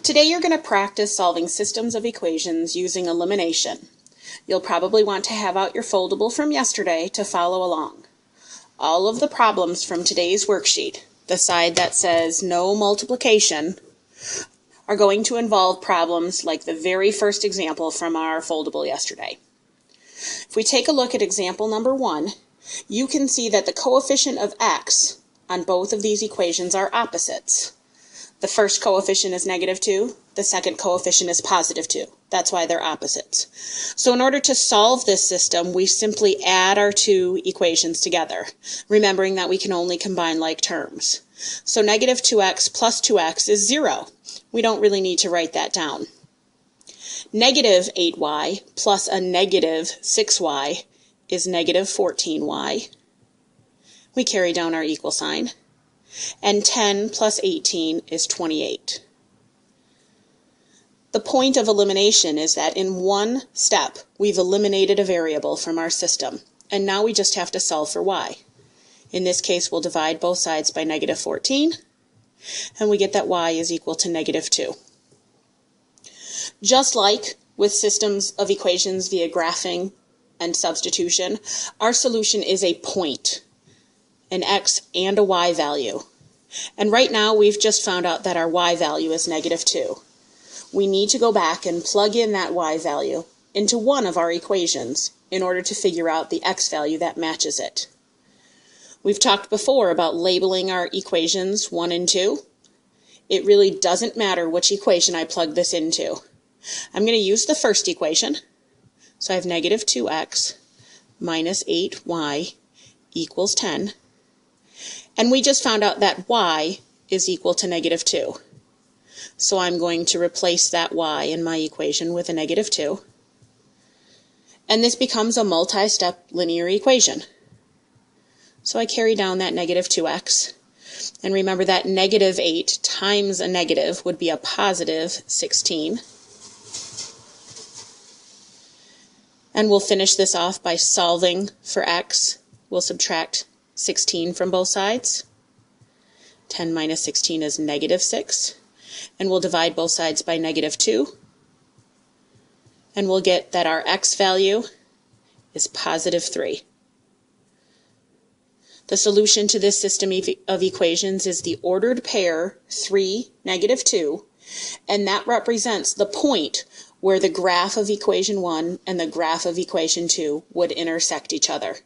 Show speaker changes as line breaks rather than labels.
Today you're going to practice solving systems of equations using elimination. You'll probably want to have out your foldable from yesterday to follow along. All of the problems from today's worksheet, the side that says no multiplication, are going to involve problems like the very first example from our foldable yesterday. If we take a look at example number 1, you can see that the coefficient of x on both of these equations are opposites. The first coefficient is -2, the second coefficient is +2. That's why they're opposites. So in order to solve this system, we simply add our two equations together, remembering that we can only combine like terms. So -2x plus 2x is 0. We don't really need to write that down. -8y plus a -6y is -14y. We carry down our equal sign. And 10 plus 18 is 28. The point of elimination is that in one step, we've eliminated a variable from our system, and now we just have to solve for y. In this case, we'll divide both sides by -14, and we get that y is equal to -2. Just like with systems of equations via graphing and substitution, our solution is a point, an x and a y value. And right now we've just found out that our y value is -2. We need to go back and plug in that y value into one of our equations in order to figure out the x value that matches it. We've talked before about labeling our equations 1 and 2. It really doesn't matter which equation I plug this into. I'm going to use the first equation. So I have -2x minus 8y equals 10. And we just found out that y is equal to -2. So I'm going to replace that y in my equation with a -2. And this becomes a multi-step linear equation. So I carry down that -2x. And remember that -8 times a negative would be a +16. And we'll finish this off by solving for x. We'll subtract 16 from both sides. 10 minus 16 is -6. And we'll divide both sides by -2. And we'll get that our x value is +3. The solution to this system of equations is the ordered pair 3, -2, and that represents the point where the graph of equation 1 and the graph of equation 2 would intersect each other.